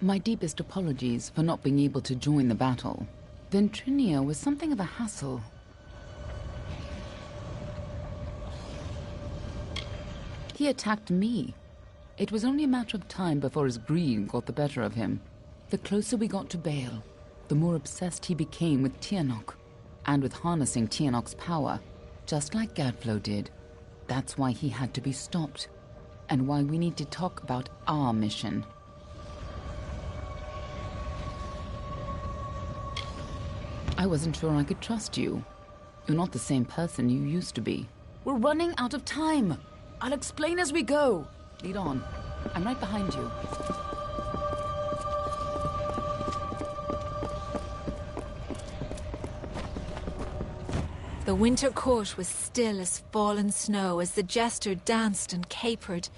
My deepest apologies for not being able to join the battle. Ventrinia was something of a hassle. He attacked me. It was only a matter of time before his greed got the better of him. The closer we got to Bale, the more obsessed he became with Tiernok, and with harnessing Tiernok's power, just like Gadflow did. That's why he had to be stopped, and why we need to talk about our mission. I wasn't sure I could trust you. You're not the same person you used to be. We're running out of time. I'll explain as we go. Lead on. I'm right behind you. The winter court was still as fallen snow as the jester danced and capered.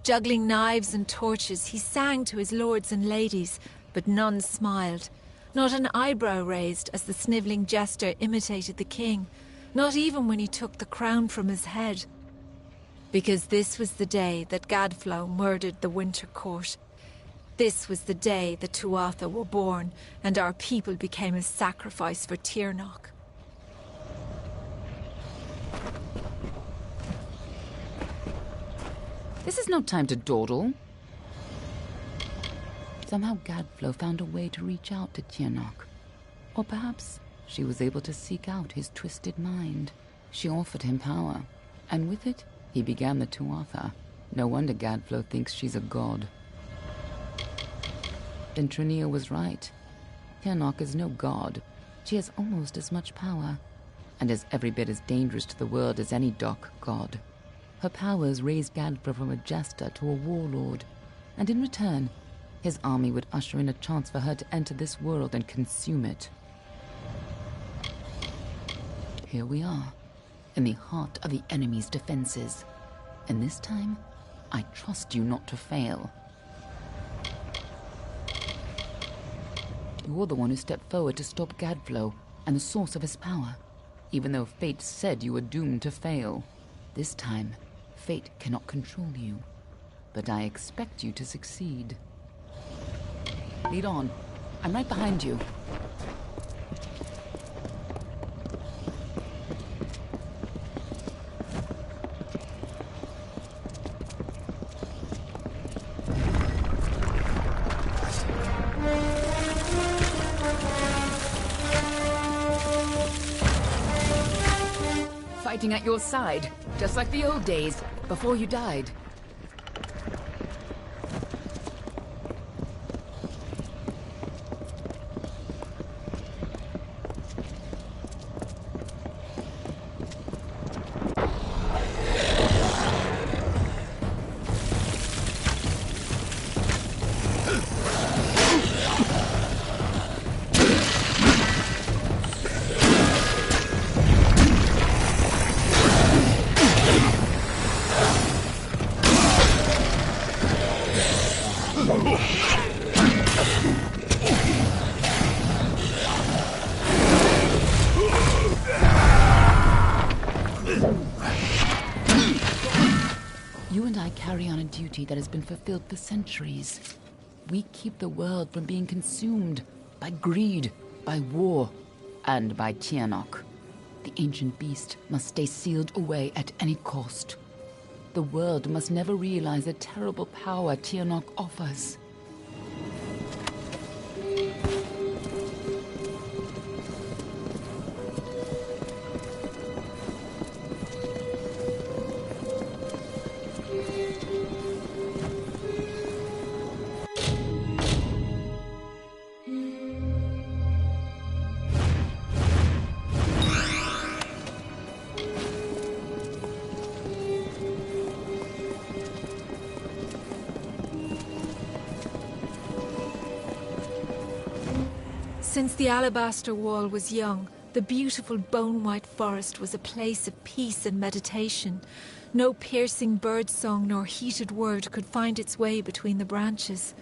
Juggling knives and torches, he sang to his lords and ladies, but none smiled. Not an eyebrow raised as the snivelling jester imitated the king, not even when he took the crown from his head. Because this was the day that Gadflow murdered the winter court. This was the day the Tuatha were born, and our people became a sacrifice for Tiernok. This is no time to dawdle. Somehow Gadflow found a way to reach out to Tiernok. Or perhaps she was able to seek out his twisted mind. She offered him power, and with it, he began the Tuatha. No wonder Gadflow thinks she's a god. Ventrinia was right. Tiernok is no god. She has almost as much power, and is every bit as dangerous to the world as any dark god. Her powers raised Gadflow from a jester to a warlord, and in return, his army would usher in a chance for her to enter this world and consume it. Here we are, in the heart of the enemy's defenses. And this time, I trust you not to fail. You're the one who stepped forward to stop Gadflow and the source of his power, even though fate said you were doomed to fail. This time, fate cannot control you, but I expect you to succeed. Lead on. I'm right behind you. Fighting at your side, just like the old days, before you died. You and I carry on a duty that has been fulfilled for centuries. We keep the world from being consumed by greed, by war, and by Tiernok. The ancient beast must stay sealed away at any cost. The world must never realize the terrible power Tiernok offers. Since the alabaster wall was young, the beautiful bone-white forest was a place of peace and meditation. No piercing birdsong nor heated word could find its way between the branches.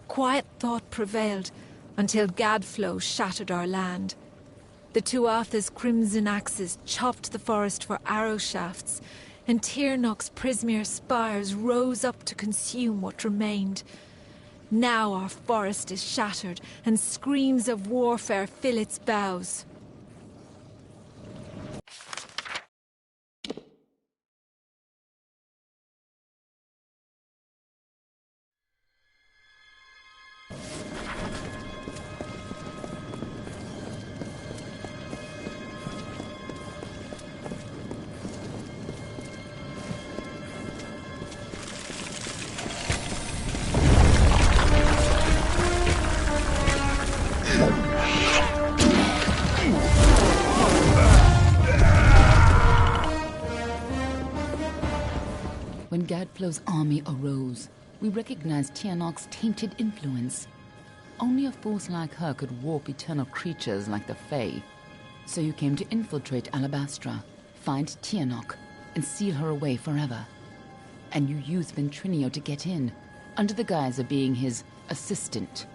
Quiet thought prevailed until Gadflow shattered our land. The Tuatha's crimson axes chopped the forest for arrow shafts, and Tiernok's Prismeer spires rose up to consume what remained. Now our forest is shattered, and screams of warfare fill its boughs. When Gadflow's army arose, we recognized Tianok's tainted influence. Only a force like her could warp eternal creatures like the Fae. So you came to infiltrate Alabastra, find Tianok, and seal her away forever. And you used Ventrinio to get in, under the guise of being his assistant.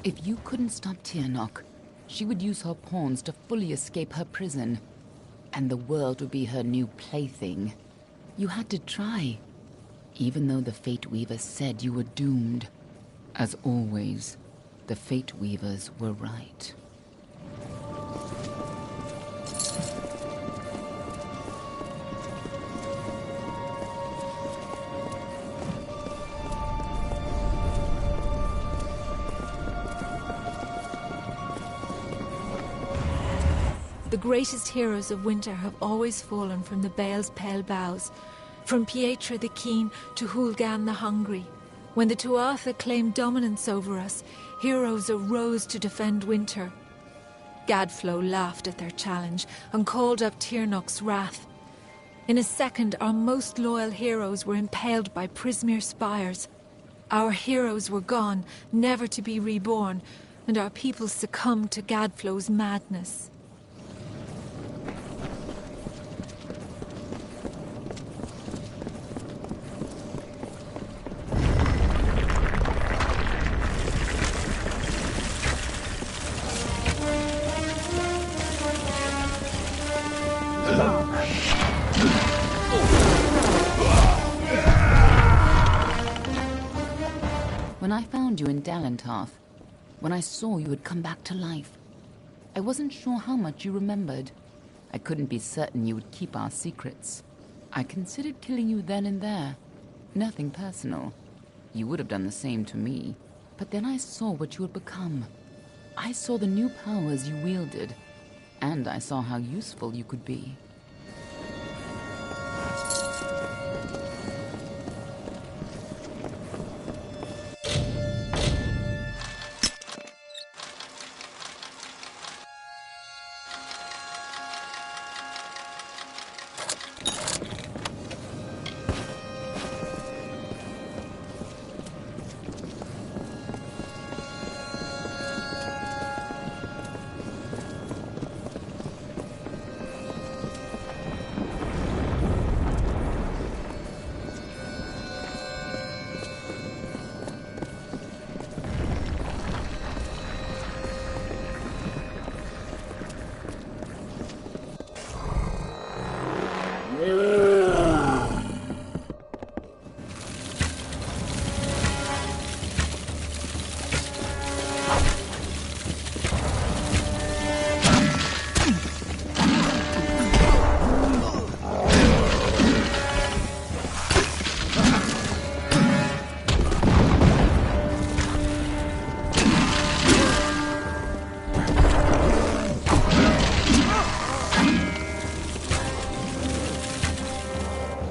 If you couldn't stop Tianok, she would use her pawns to fully escape her prison, and the world would be her new plaything. You had to try, even though the Fate Weavers said you were doomed. As always, the Fate Weavers were right. The greatest heroes of winter have always fallen from the Bale's pale boughs, from Pietra the Keen to Hulgan the Hungry. When the Tuatha claimed dominance over us, heroes arose to defend winter. Gadflow laughed at their challenge and called up Tiernok's wrath. In a second, our most loyal heroes were impaled by Prismere spires. Our heroes were gone, never to be reborn, and our people succumbed to Gadflow's madness. When I found you in Dalentarth, when I saw you had come back to life, I wasn't sure how much you remembered. I couldn't be certain you would keep our secrets. I considered killing you then and there. Nothing personal. You would have done the same to me. But then I saw what you had become. I saw the new powers you wielded, and I saw how useful you could be.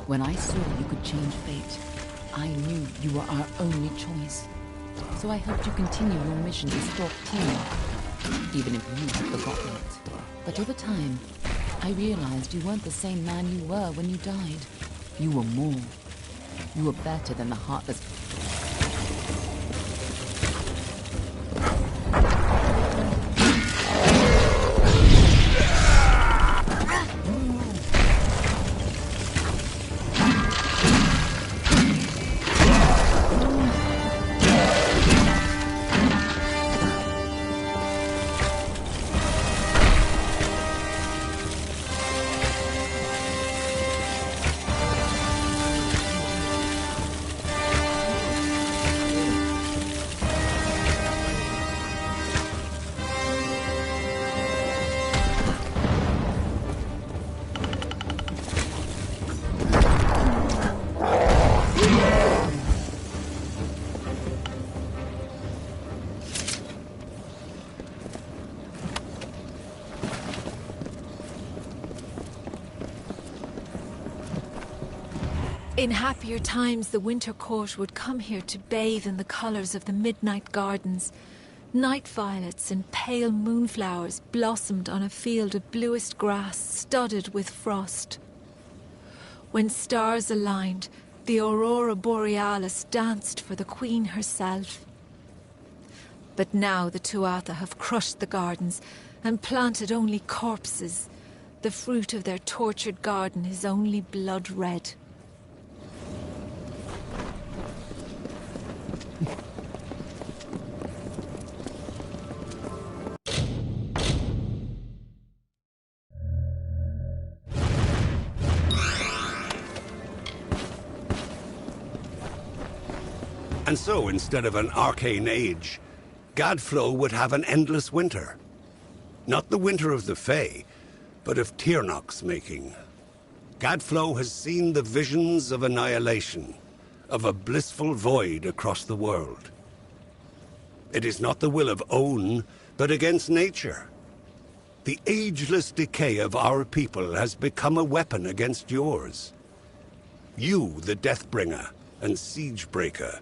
When I saw you could change fate, I knew you were our only choice. So I helped you continue your mission to stalk Tina, even if you had forgotten it. But over time, I realized you weren't the same man you were when you died. You were more. You were better than the heartless... In happier times, the winter court would come here to bathe in the colours of the midnight gardens. Night violets and pale moonflowers blossomed on a field of bluest grass studded with frost. When stars aligned, the aurora borealis danced for the queen herself. But now the Tuatha have crushed the gardens and planted only corpses. The fruit of their tortured garden is only blood red. And so, instead of an arcane age, Gadflow would have an endless winter. Not the winter of the Fae, but of Tirnoch's making. Gadflow has seen the visions of annihilation, of a blissful void across the world. It is not the will of Own, but against nature. The ageless decay of our people has become a weapon against yours. You, the Deathbringer and Siegebreaker,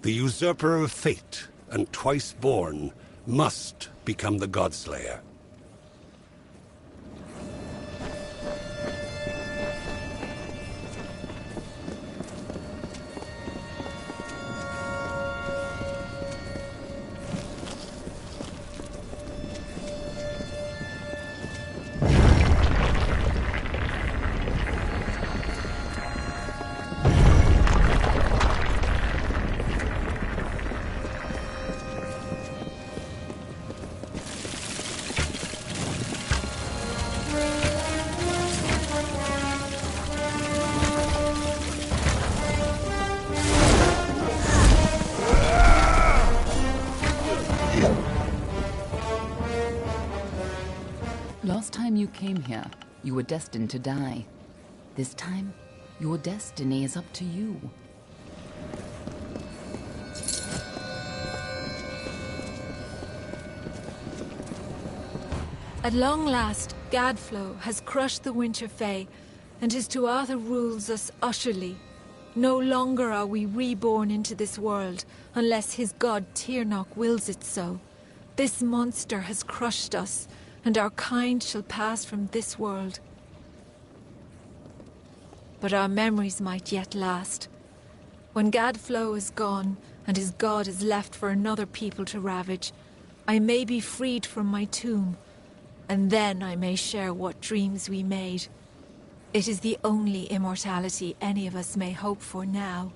the usurper of fate and twice born, must become the Godslayer. Last time you came here, you were destined to die. This time, your destiny is up to you. At long last, Gadflow has crushed the Winter Fae, and his Tuatha rules us utterly. No longer are we reborn into this world, unless his god Tirnoch wills it so. This monster has crushed us, and our kind shall pass from this world. But our memories might yet last. When Gadflow is gone, and his god is left for another people to ravage, I may be freed from my tomb, and then I may share what dreams we made. It is the only immortality any of us may hope for now.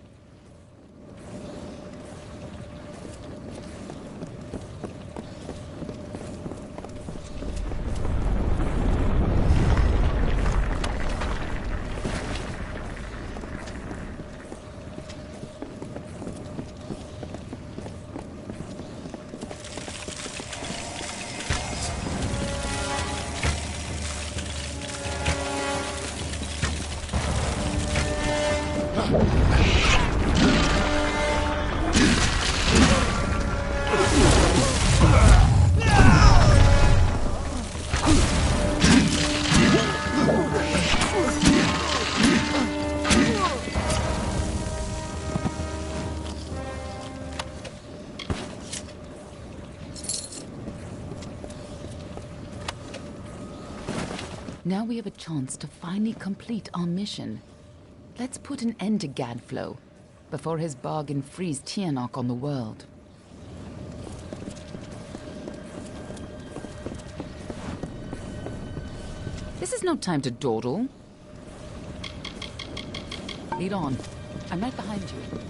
Now we have a chance to finally complete our mission. Let's put an end to Gadflow before his bargain frees Tiernok on the world. This is no time to dawdle. Lead on. I'm right behind you.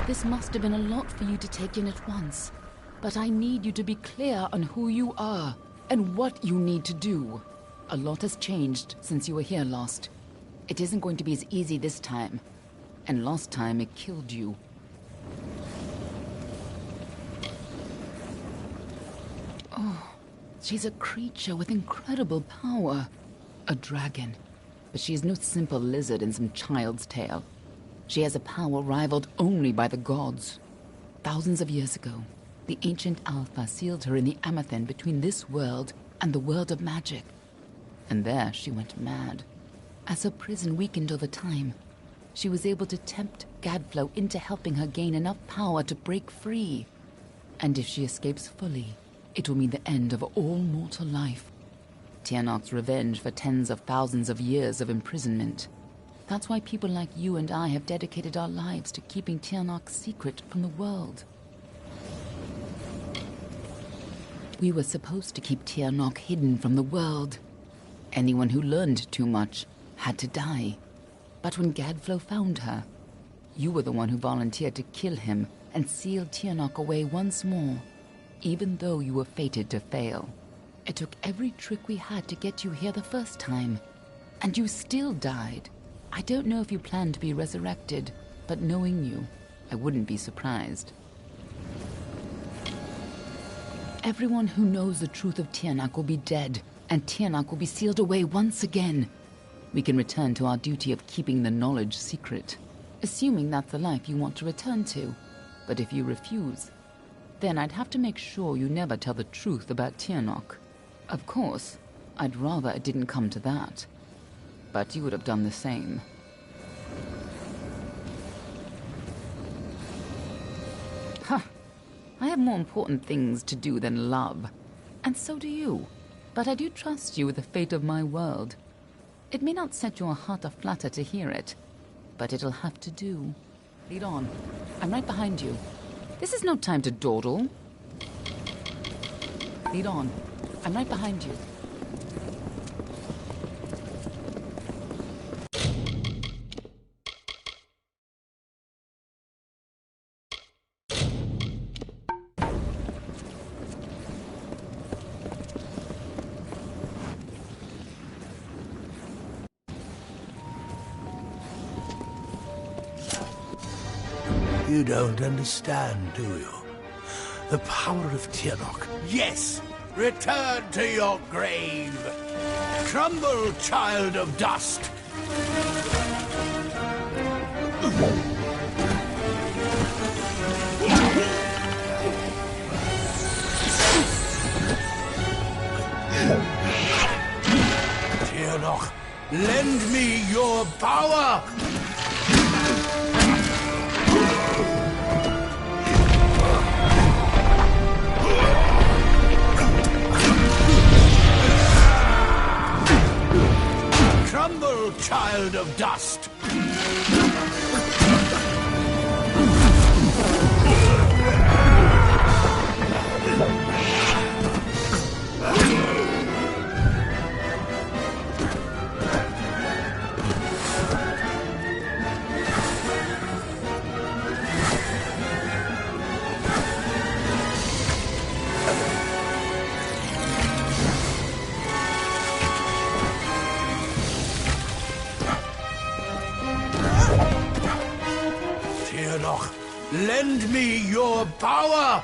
This must have been a lot for you to take in at once. But I need you to be clear on who you are and what you need to do. A lot has changed since you were here last. It isn't going to be as easy this time. And last time it killed you. Oh, she's a creature with incredible power. A dragon. But she is no simple lizard in some child's tale. She has a power rivaled only by the gods. Thousands of years ago, the ancient Alpha sealed her in the Amethyst between this world and the world of magic. And there she went mad. As her prison weakened over time, she was able to tempt Gadflow into helping her gain enough power to break free. And if she escapes fully, it will mean the end of all mortal life. Tiernok's revenge for tens of thousands of years of imprisonment. That's why people like you and I have dedicated our lives to keeping Tiernok's secret from the world. We were supposed to keep Tiernok hidden from the world. Anyone who learned too much had to die. But when Gadflow found her, you were the one who volunteered to kill him and seal Tiernok away once more, even though you were fated to fail. It took every trick we had to get you here the first time, and you still died. I don't know if you plan to be resurrected, but knowing you, I wouldn't be surprised. Everyone who knows the truth of Tiernok will be dead, and Tiernok will be sealed away once again. We can return to our duty of keeping the knowledge secret, assuming that's the life you want to return to. But if you refuse, then I'd have to make sure you never tell the truth about Tiernok. Of course, I'd rather it didn't come to that. But you would have done the same. Huh. I have more important things to do than love. And so do you. But I do trust you with the fate of my world. It may not set your heart aflutter to hear it, but it'll have to do. Lead on. I'm right behind you. This is no time to dawdle. Lead on. I'm right behind you. You don't understand, do you? The power of Tiernok. Yes! Return to your grave! Crumble, child of dust! Tiernok, lend me your power! Crumble, child of dust! Lend me your power!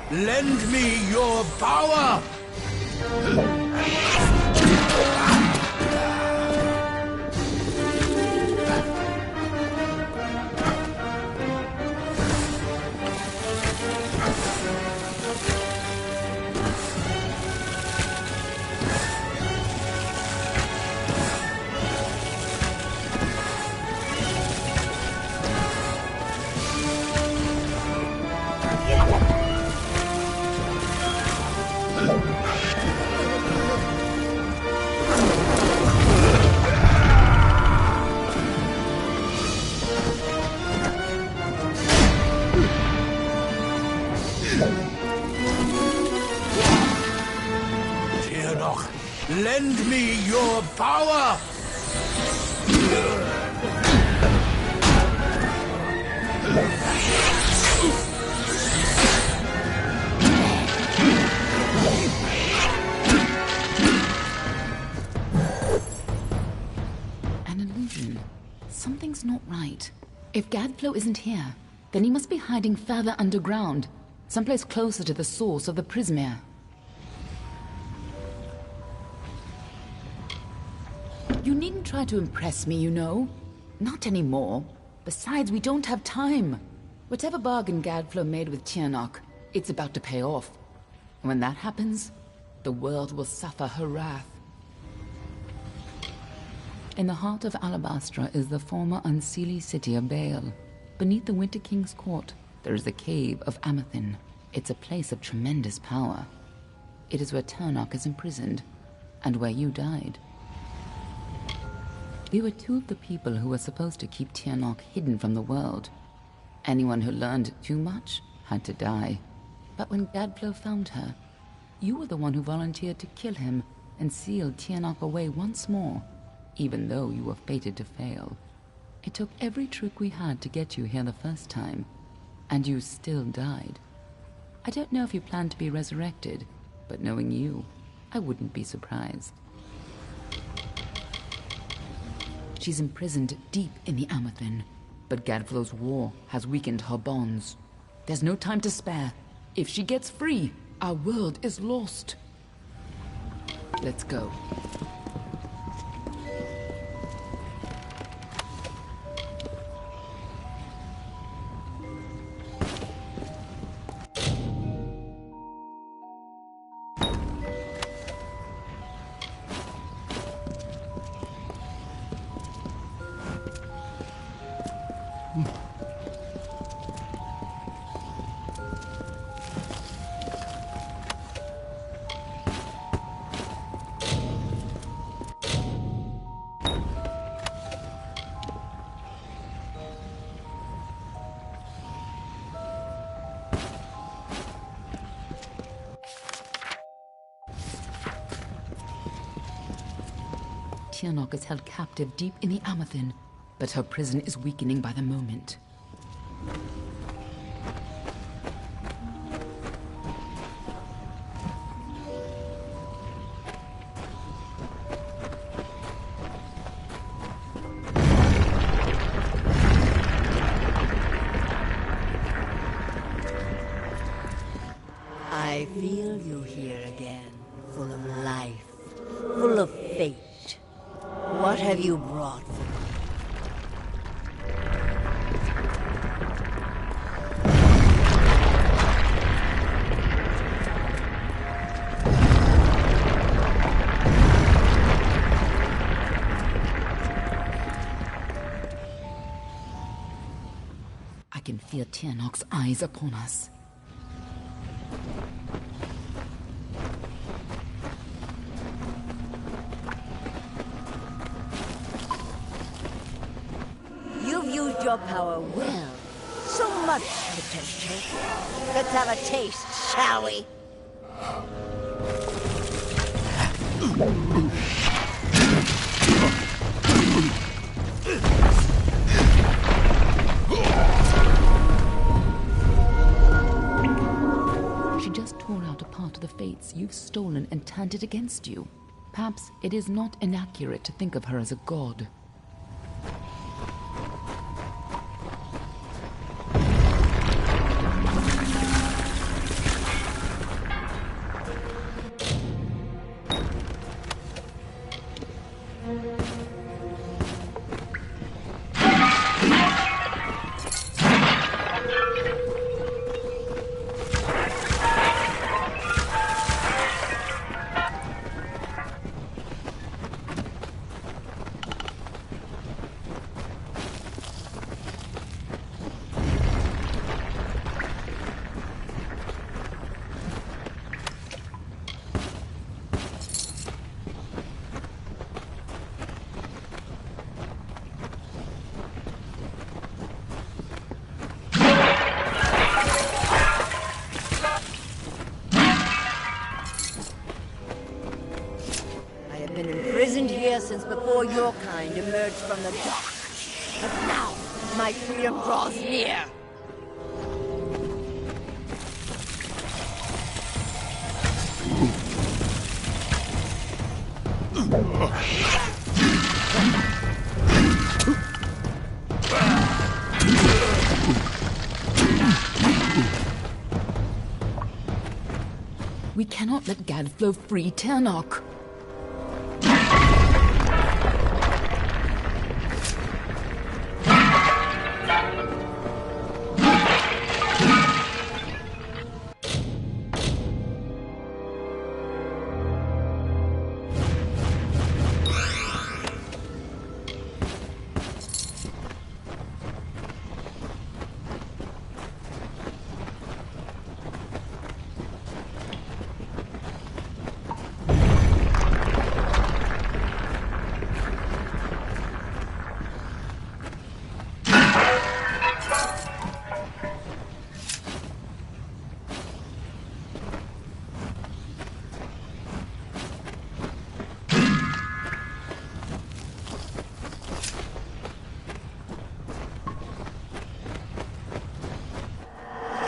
Lend me your power! Lend me your power! An illusion. Something's not right. If Gadflow isn't here, then he must be hiding further underground, someplace closer to the source of the Prismere. You needn't try to impress me, you know. Not anymore. Besides, we don't have time. Whatever bargain Gadflow made with Tiernok, it's about to pay off. And when that happens, the world will suffer her wrath. In the heart of Alabastra is the former unseelie city of Bale. Beneath the Winter King's court, there is the cave of Amethin. It's a place of tremendous power. It is where Tiernok is imprisoned, and where you died. We were two of the people who were supposed to keep Tiernok hidden from the world. Anyone who learned too much had to die. But when Gadflow found her, you were the one who volunteered to kill him and seal Tiernok away once more, even though you were fated to fail. It took every trick we had to get you here the first time, and you still died. I don't know if you plan to be resurrected, but knowing you, I wouldn't be surprised. She's imprisoned deep in the Amethin, but Gadflow's war has weakened her bonds. There's no time to spare. If she gets free, our world is lost. Let's go. Tiernok is held captive deep in the Amethin, but her prison is weakening by the moment. I feel you here again, full of life, full of fate. What have you brought for me? I can feel Tiernok's eyes upon us. You've used your power well. So much potential. Let's have a taste, shall we? She just tore out a part of the fates you've stolen and turned it against you. Perhaps it is not inaccurate to think of her as a god. Since before your kind emerged from the dark. But now, my freedom draws near. We cannot let Gadflow free Ternok.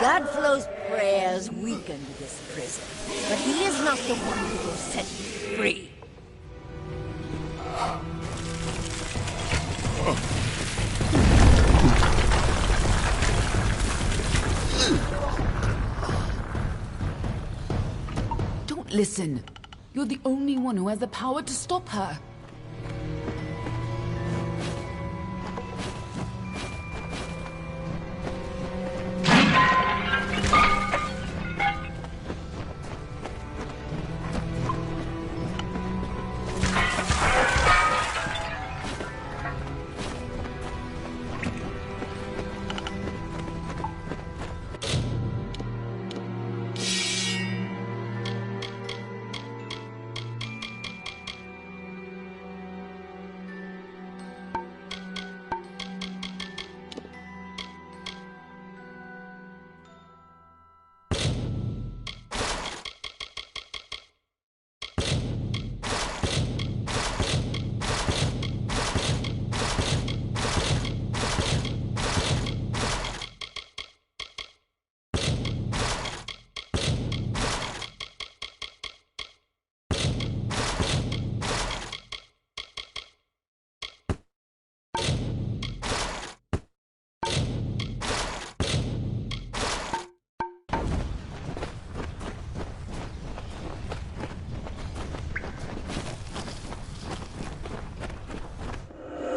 Godflow's prayers weakened this prison, but he is not the one who will set you free. Don't listen. You're the only one who has the power to stop her.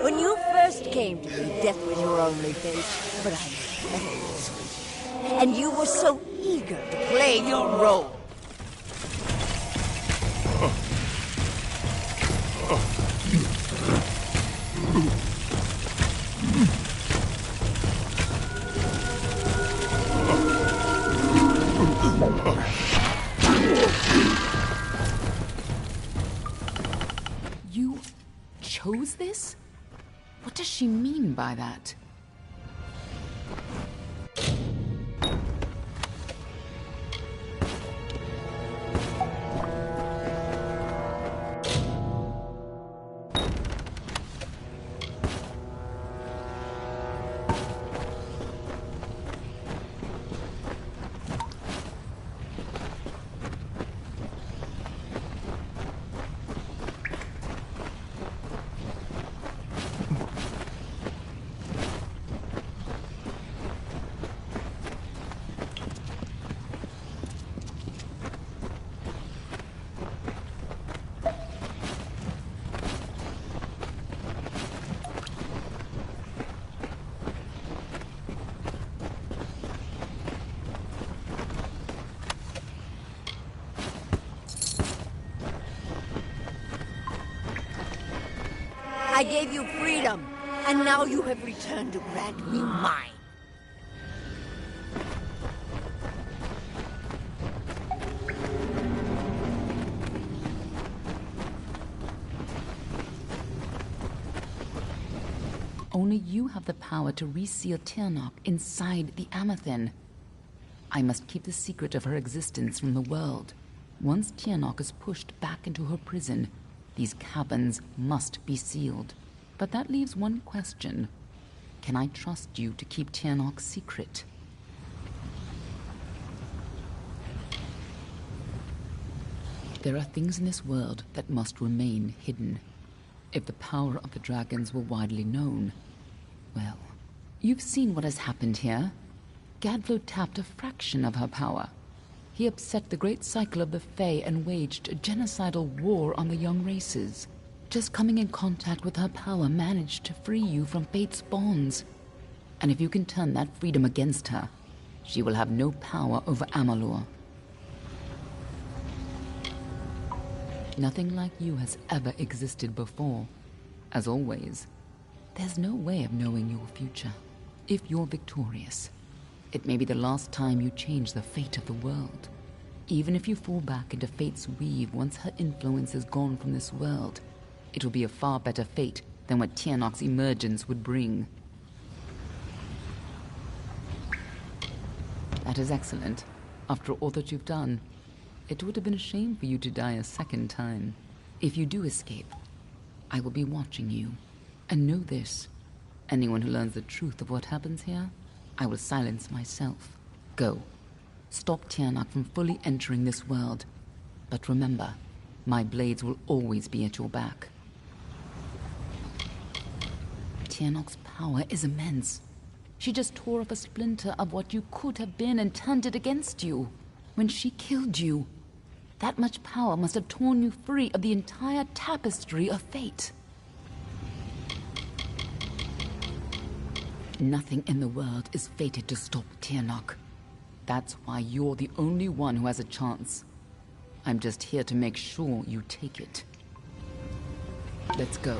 When you first came to me, death was your only fate, but I knew better than sweet. And you were so eager to play your role. You chose this? What does she mean by that? I gave you freedom, and now you have returned to grant me mine. Only you have the power to reseal Tirnoch inside the Amethyst. I must keep the secret of her existence from the world. Once Tirnoch is pushed back into her prison, these caverns must be sealed. But that leaves one question. Can I trust you to keep Tirnoch's secret? There are things in this world that must remain hidden. If the power of the dragons were widely known, well, you've seen what has happened here. Gadflo tapped a fraction of her power. He upset the great cycle of the Fae and waged a genocidal war on the young races. Just coming in contact with her power managed to free you from fate's bonds. And if you can turn that freedom against her, she will have no power over Amalur. Nothing like you has ever existed before. As always, there's no way of knowing your future. If you're victorious, it may be the last time you change the fate of the world. Even if you fall back into fate's weave once her influence is gone from this world, it will be a far better fate than what Tirnoch's emergence would bring. That is excellent. After all that you've done, it would have been a shame for you to die a second time. If you do escape, I will be watching you. And know this, anyone who learns the truth of what happens here, I will silence myself. Go. Stop Tirnoch from fully entering this world. But remember, my blades will always be at your back. Tirnoch's power is immense. She just tore off a splinter of what you could have been and turned it against you. When she killed you, that much power must have torn you free of the entire tapestry of fate. Nothing in the world is fated to stop Tirnoch. That's why you're the only one who has a chance. I'm just here to make sure you take it. Let's go.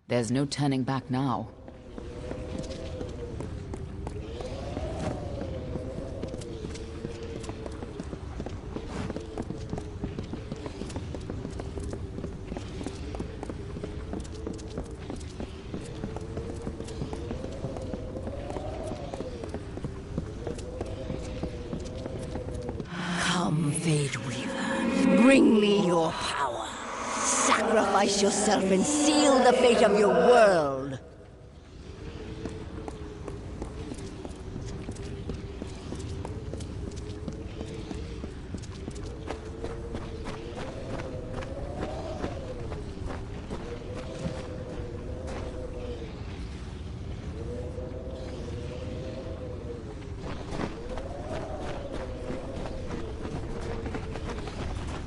There's no turning back now. Come, Fate Weaver. Bring me your power. Sacrifice yourself and seal the fate of your world.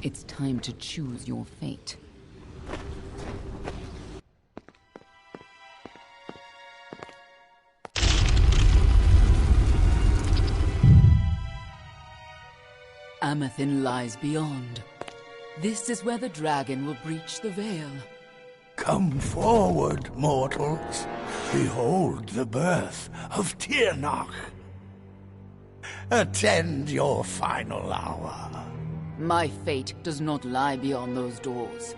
It's time to choose your fate. Amethyst lies beyond. This is where the dragon will breach the veil. Come forward, mortals. Behold the birth of Tirnoch. Attend your final hour. My fate does not lie beyond those doors.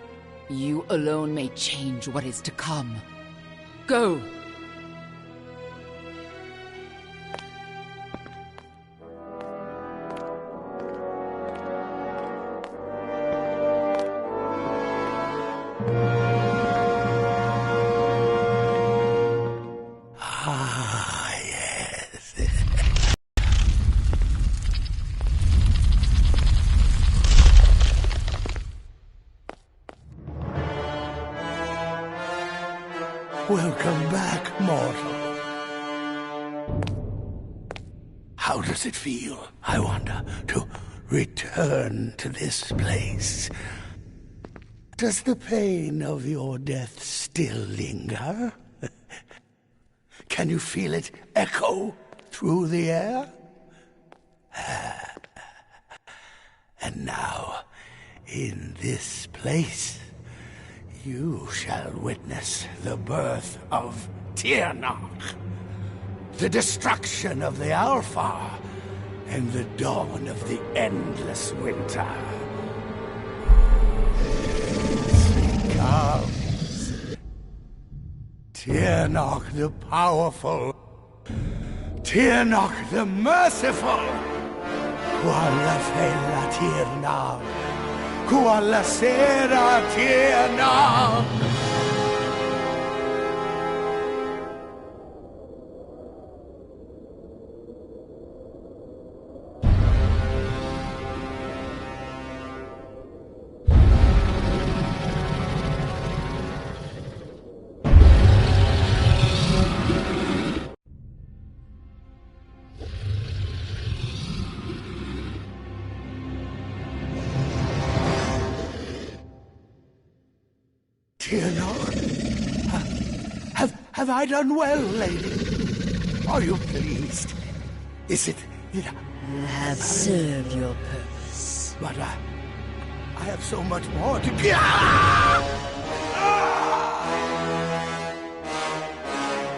You alone may change what is to come. Go! Ah, yes. Welcome back, mortal. How does it feel, I wonder, to return to this place. Does the pain of your death still linger? Can you feel it echo through the air? And now, in this place, you shall witness the birth of Tiernach, the destruction of the Alpha, and the dawn of the endless winter. He comes. Tiernach the powerful, Tiernach the merciful. Qualla fella Tiernach, qualla sera Tiernach. Have I done well, lady? Are you pleased? Is it... You have served your purpose. But I have so much more to give.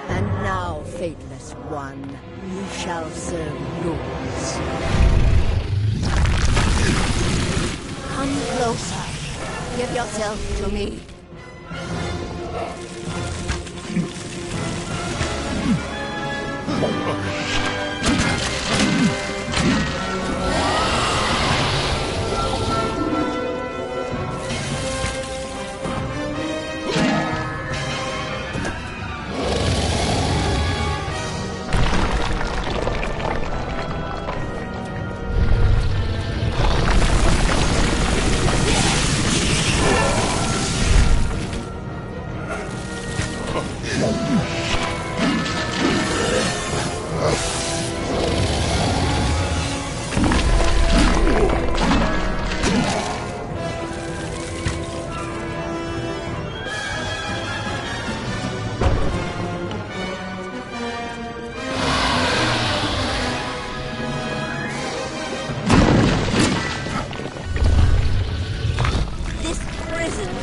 And now, Fateless One, you shall serve yours. Come closer. Give yourself to me.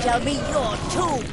Shall be your tomb.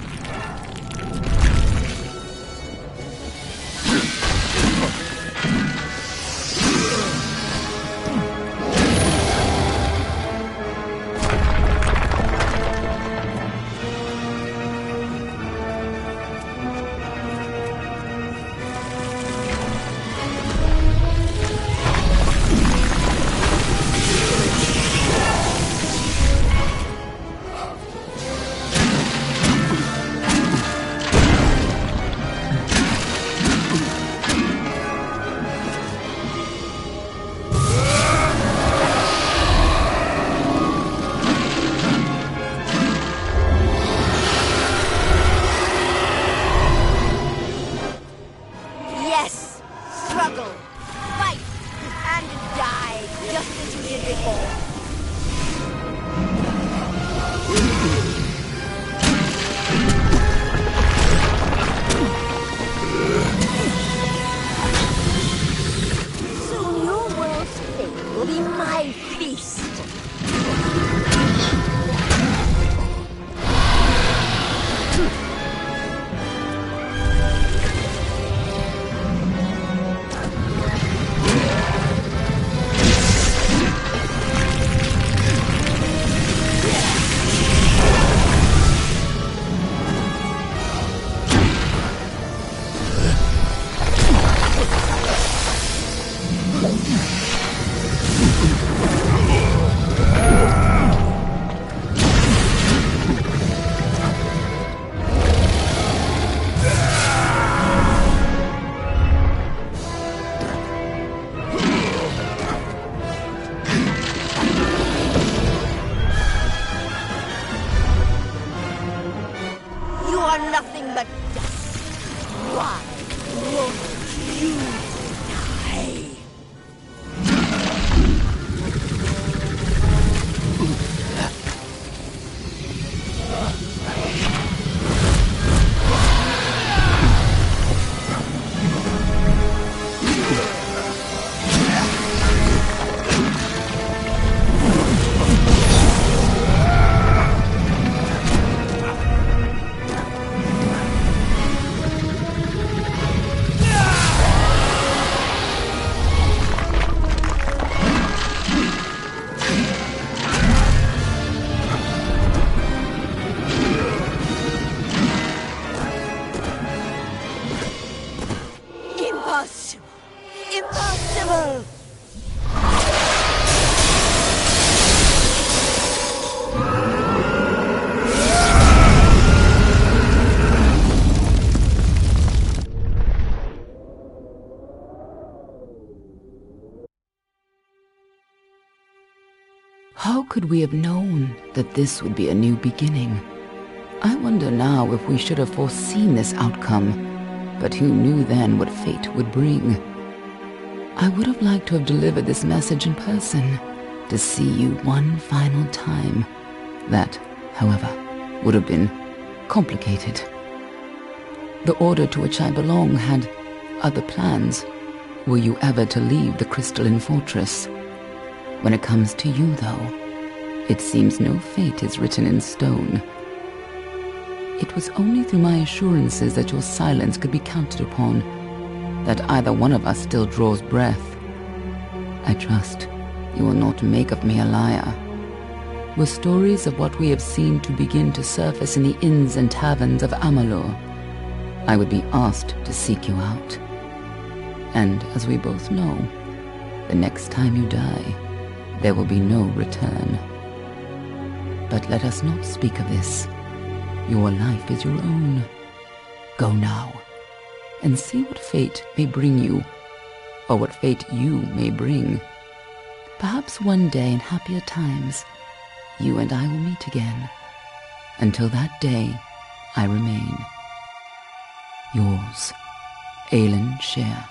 Nothing but dust. Why won't you die? Impossible! Impossible! How could we have known that this would be a new beginning? I wonder now if we should have foreseen this outcome, but who knew then what fate would bring? I would have liked to have delivered this message in person, to see you one final time. That, however, would have been complicated. The order to which I belong had other plans. Were you ever to leave the crystalline fortress? When it comes to you, though, it seems no fate is written in stone. It was only through my assurances that your silence could be counted upon that either one of us still draws breath. I trust you will not make of me a liar. Were stories of what we have seen to begin to surface in the inns and taverns of Amalur, I would be asked to seek you out. And as we both know, the next time you die, there will be no return. But let us not speak of this. Your life is your own. Go now, and see what fate may bring you, or what fate you may bring. Perhaps one day in happier times, you and I will meet again. Until that day, I remain yours, Aelin Sher.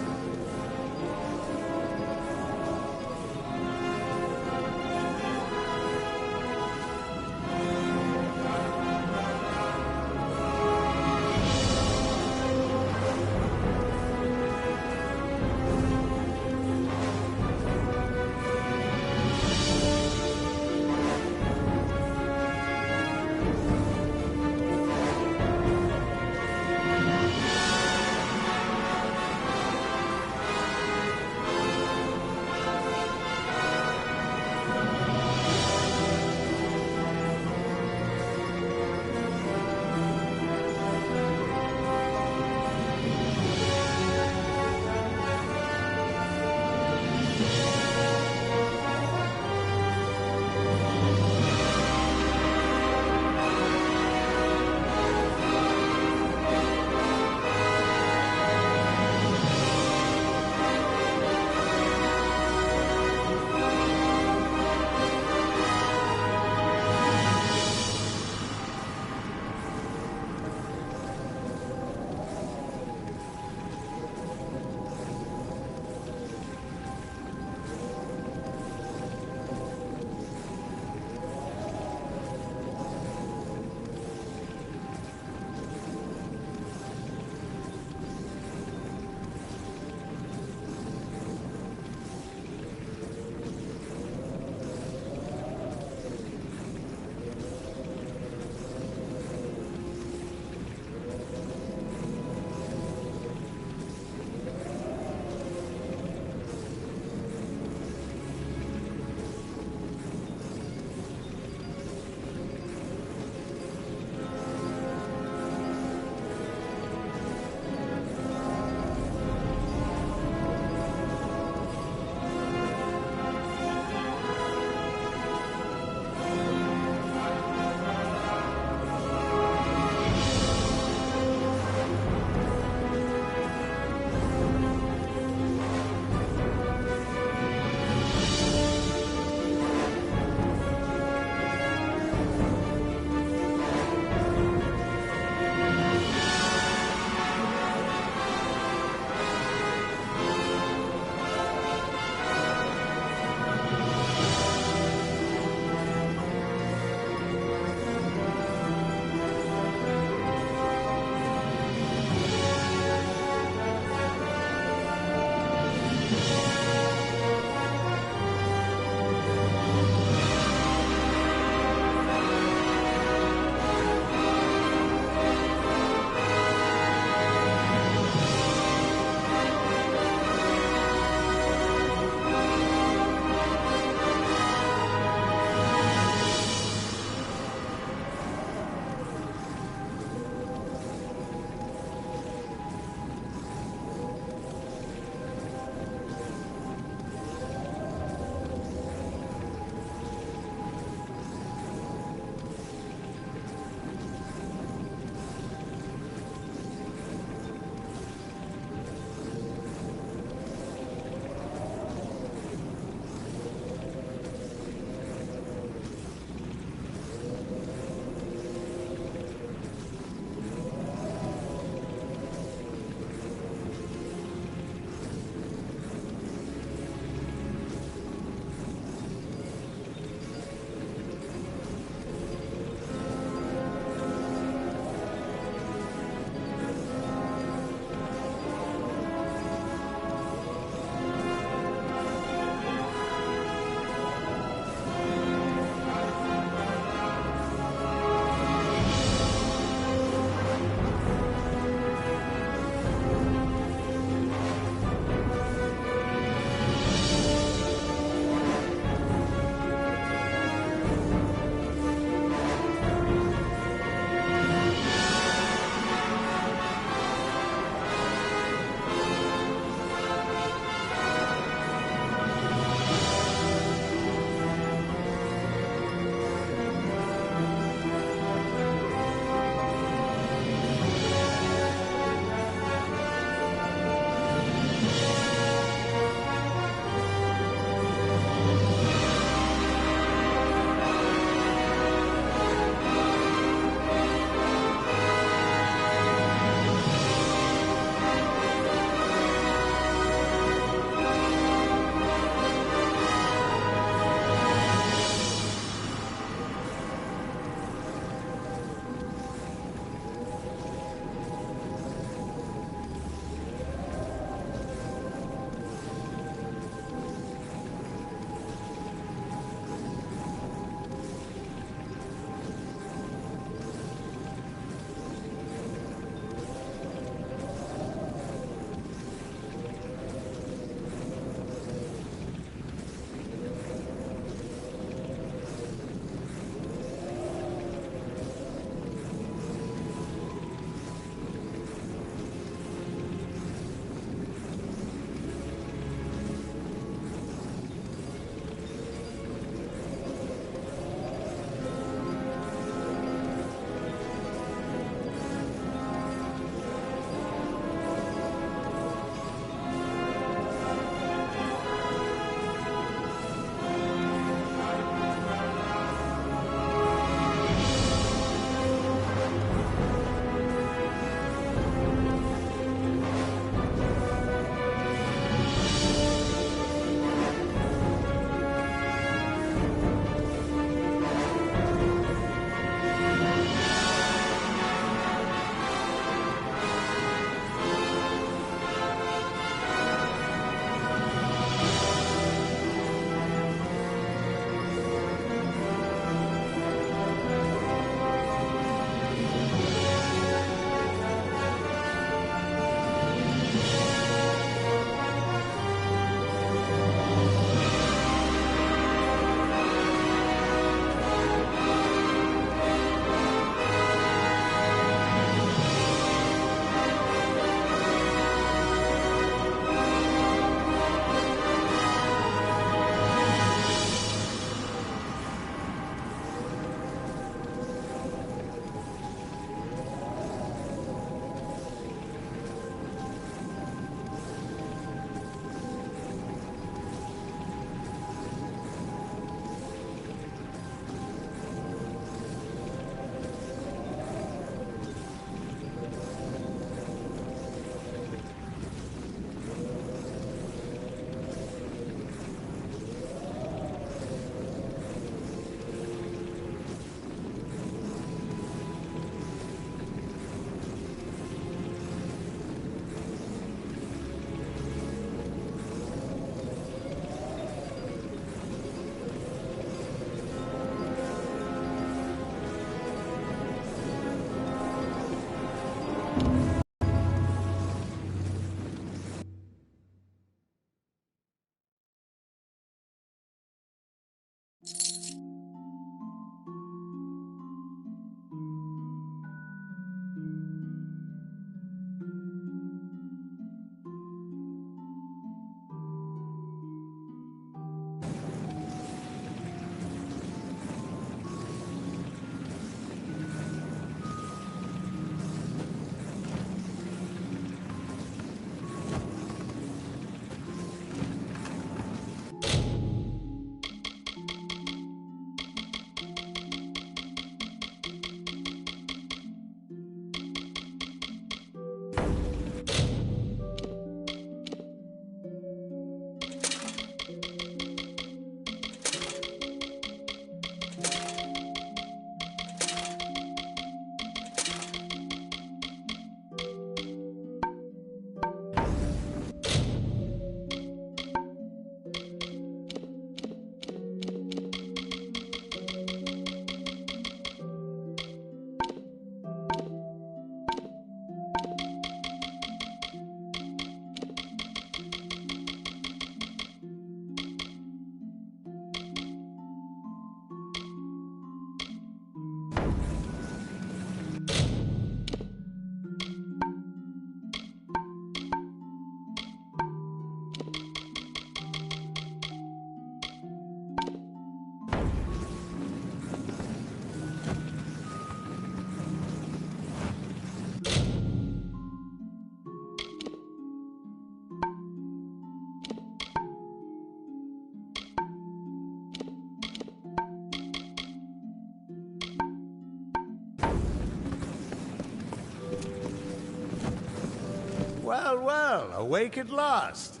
Well, well, awake at last.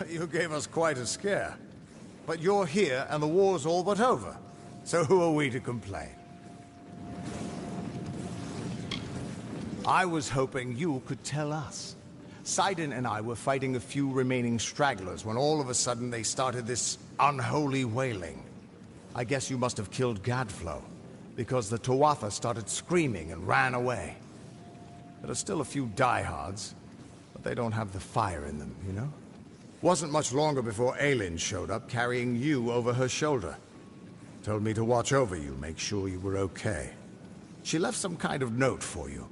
You gave us quite a scare. But you're here and the war's all but over. So who are we to complain? I was hoping you could tell us. Sidon and I were fighting a few remaining stragglers when all of a sudden they started this unholy wailing. I guess you must have killed Gadflow, because the Tuatha started screaming and ran away. There are still a few diehards, but they don't have the fire in them, you know? Wasn't much longer before Aelin showed up, carrying you over her shoulder. Told me to watch over you, make sure you were okay. She left some kind of note for you,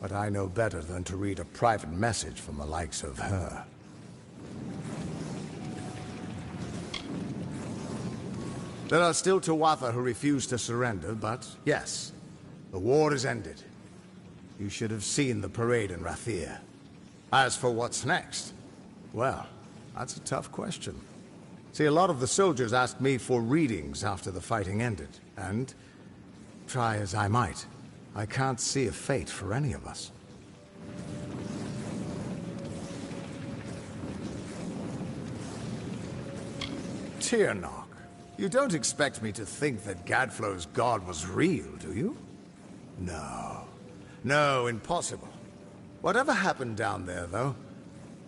but I know better than to read a private message from the likes of her. There are still Tuatha who refuse to surrender, but yes, the war is ended. You should have seen the parade in Rathir. As for what's next, well, that's a tough question. See, a lot of the soldiers asked me for readings after the fighting ended, and try as I might, I can't see a fate for any of us. Tyrnok, you don't expect me to think that Gadflow's god was real, do you? No. No, impossible. Whatever happened down there, though,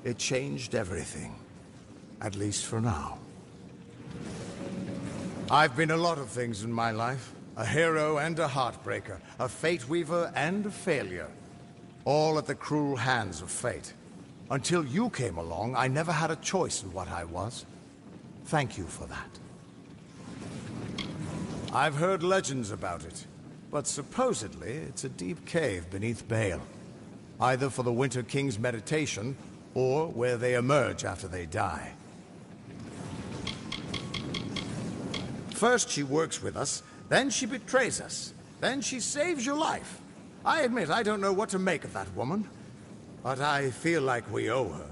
it changed everything. At least for now. I've been a lot of things in my life. A hero and a heartbreaker. A fate weaver and a failure. All at the cruel hands of fate. Until you came along, I never had a choice in what I was. Thank you for that. I've heard legends about it, but supposedly it's a deep cave beneath Bale. Either for the Winter King's meditation, or where they emerge after they die. First she works with us, then she betrays us, then she saves your life. I admit I don't know what to make of that woman, but I feel like we owe her.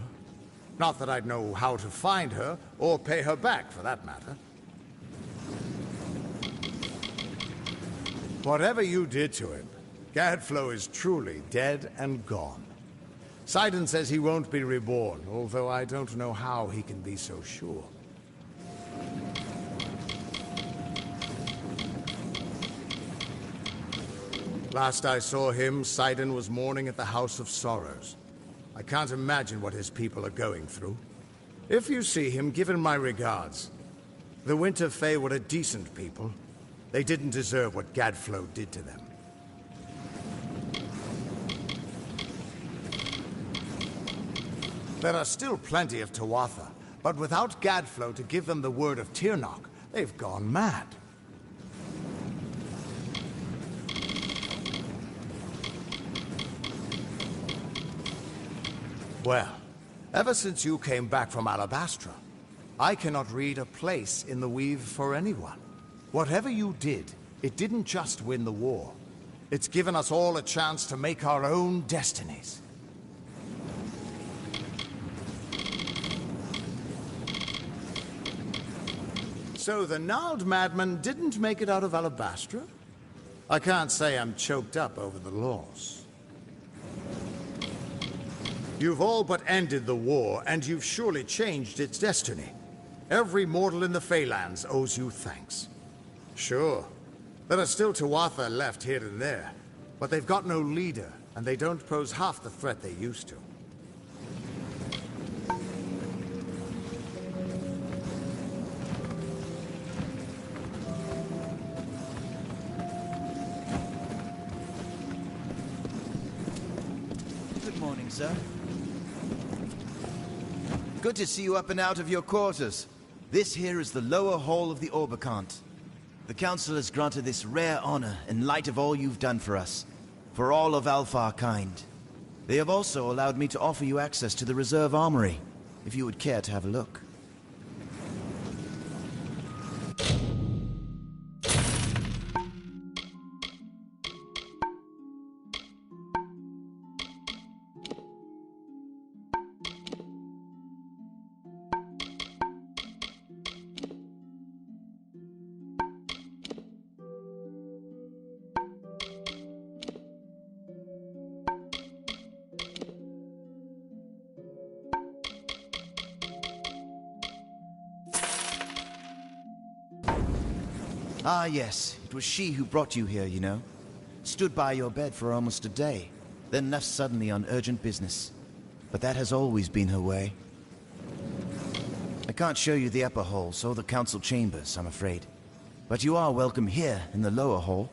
Not that I'd know how to find her, or pay her back for that matter. Whatever you did to him, Gadflow is truly dead and gone. Sidon says he won't be reborn, although I don't know how he can be so sure. Last I saw him, Sidon was mourning at the House of Sorrows. I can't imagine what his people are going through. If you see him, give him my regards. The Winter Fae were a decent people. They didn't deserve what Gadflow did to them. There are still plenty of Tuatha, but without Gadflow to give them the word of Tyrnok, they've gone mad. Well, ever since you came back from Alabastra, I cannot read a place in the Weave for anyone. Whatever you did, it didn't just win the war. It's given us all a chance to make our own destinies. So the gnarled madman didn't make it out of Alabastra? I can't say I'm choked up over the loss. You've all but ended the war, and you've surely changed its destiny. Every mortal in the Feylands owes you thanks. Sure, there are still Tuatha left here and there, but they've got no leader, and they don't pose half the threat they used to. Good morning, sir. Good to see you up and out of your quarters. This here is the lower hall of the Orbicant. The Council has granted this rare honor in light of all you've done for us, for all of Alpha kind. They have also allowed me to offer you access to the Reserve Armory, if you would care to have a look. Ah, yes. It was she who brought you here, you know. Stood by your bed for almost a day, then left suddenly on urgent business. But that has always been her way. I can't show you the upper halls or the council chambers, I'm afraid. But you are welcome here in the lower hall,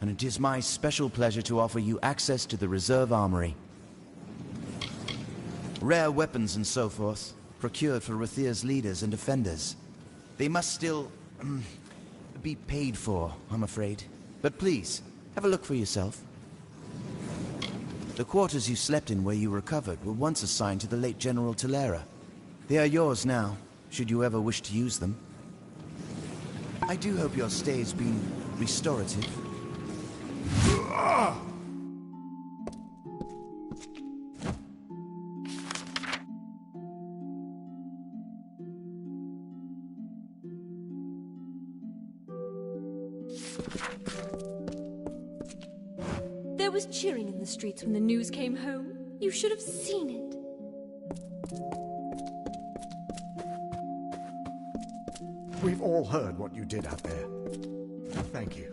and it is my special pleasure to offer you access to the reserve armory. Rare weapons and so forth, procured for Rathir's leaders and defenders. They must still be paid for, I'm afraid. But please, have a look for yourself. The quarters you slept in where you recovered were once assigned to the late General Talera. They are yours now, should you ever wish to use them. I do hope your stay has been restorative. There was cheering in the streets when the news came home. You should have seen it. We've all heard what you did out there. Thank you.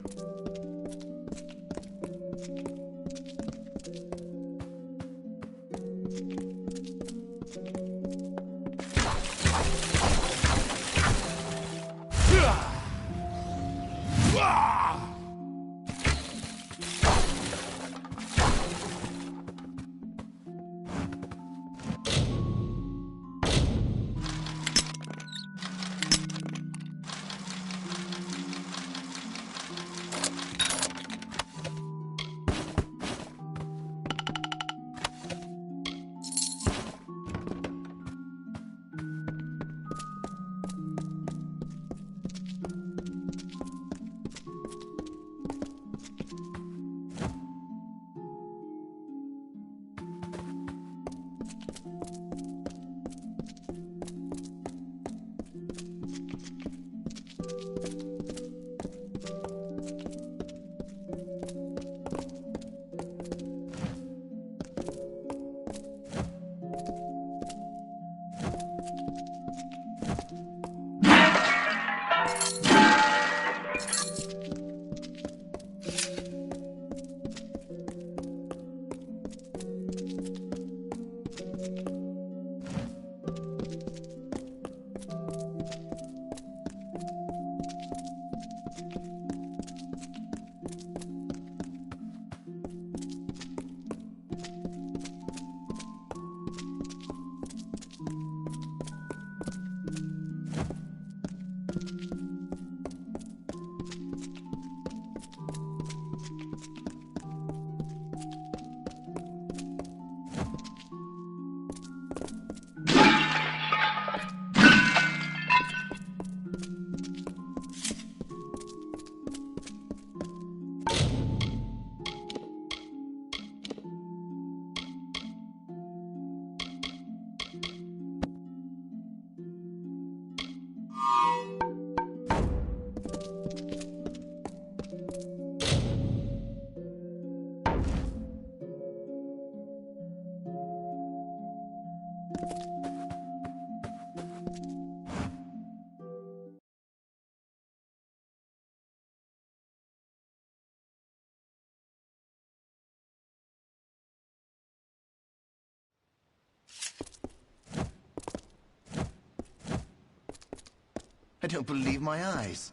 I don't believe my eyes.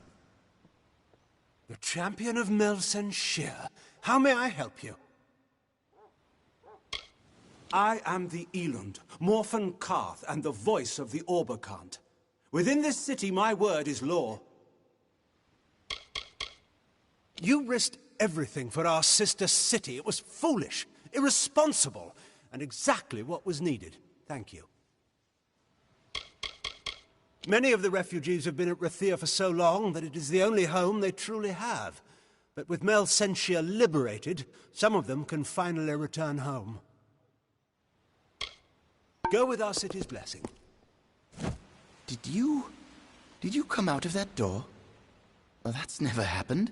The champion of Melsenshire. How may I help you? I am the Elund, Morphin Karth, and the voice of the Orbakant. Within this city, my word is law. You risked everything for our sister city. It was foolish, irresponsible, and exactly what was needed. Thank you. Many of the refugees have been at Rathir for so long that it is the only home they truly have. But with Melsenshire liberated, some of them can finally return home. Go with our city's blessing. Did you come out of that door? Well, that's never happened.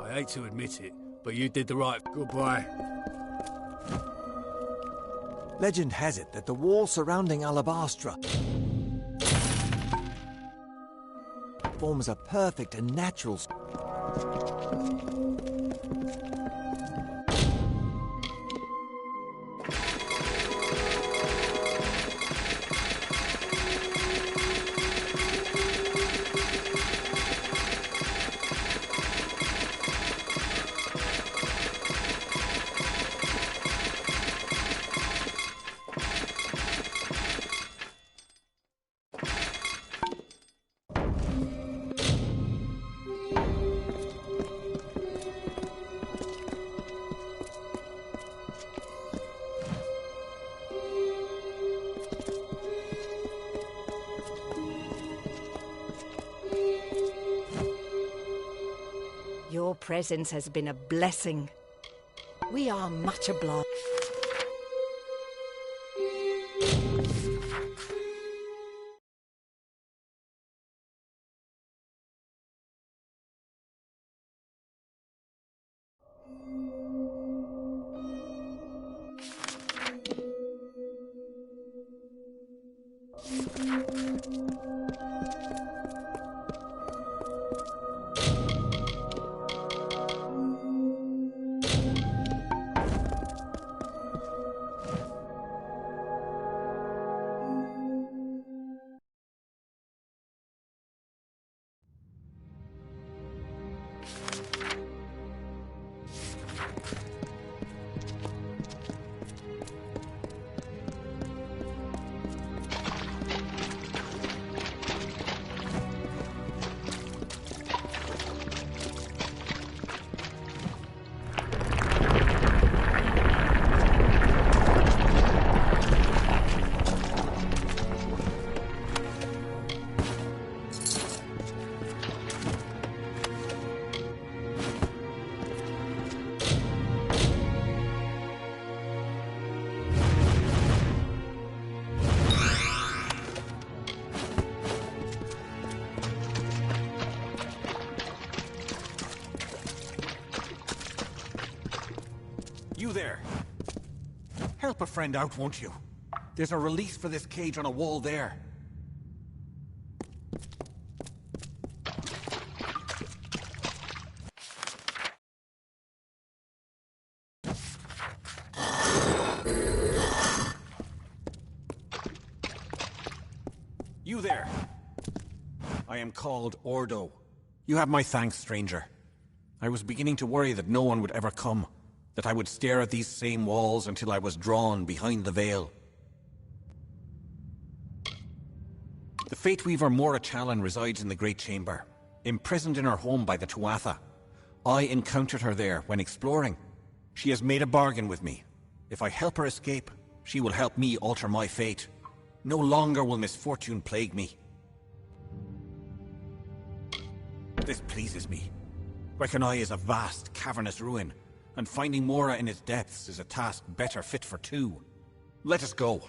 I hate to admit it, but you did the right... Goodbye. Legend has it that the wall surrounding Alabastra forms a perfect and natural... Your presence has been a blessing. We are much obliged. You there! Help a friend out, won't you? There's a release for this cage on a wall there. You there! I am called Ordo. You have my thanks, stranger. I was beginning to worry that no one would ever come. That I would stare at these same walls until I was drawn behind the veil. The Fate Weaver Mora Challen resides in the Great Chamber, imprisoned in her home by the Tuatha. I encountered her there when exploring. She has made a bargain with me. If I help her escape, she will help me alter my fate. No longer will misfortune plague me. This pleases me. Reconai is a vast, cavernous ruin, and finding Mora in its depths is a task better fit for two. Let us go.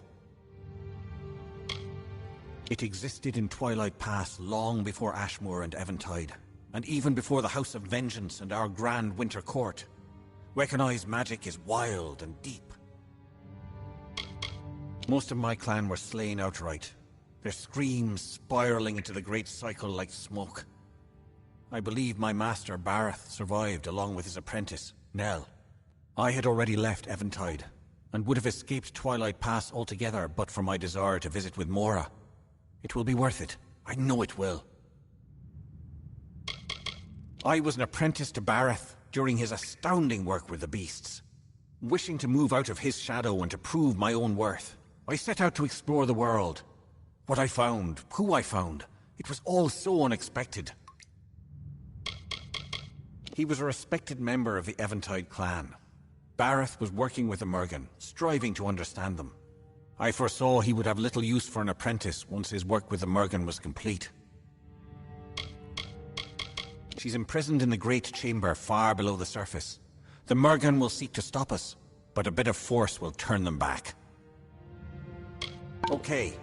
It existed in Twilight Pass long before Ashmore and Eventide, and even before the House of Vengeance and our Grand Winter Court. Reconai's magic is wild and deep. Most of my clan were slain outright, their screams spiraling into the great cycle like smoke. I believe my master Bareth survived along with his apprentice, Nell. I had already left Eventide, and would have escaped Twilight Pass altogether but for my desire to visit with Mora. It will be worth it. I know it will. I was an apprentice to Bareth during his astounding work with the beasts. Wishing to move out of his shadow and to prove my own worth, I set out to explore the world. What I found, who I found, it was all so unexpected. He was a respected member of the Eventide clan. Bareth was working with the Mergen, striving to understand them. I foresaw he would have little use for an apprentice once his work with the Mergen was complete. She's imprisoned in the Great Chamber far below the surface. The Mergen will seek to stop us, but a bit of force will turn them back. Okay.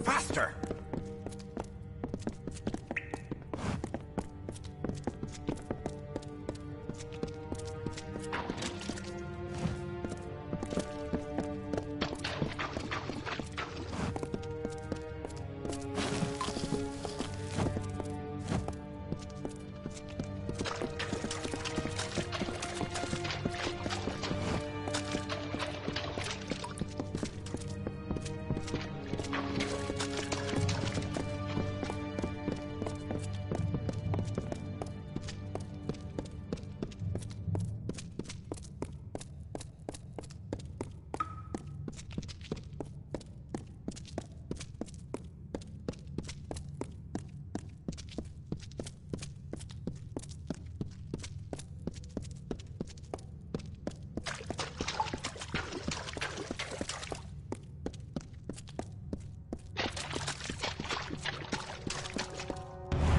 Faster!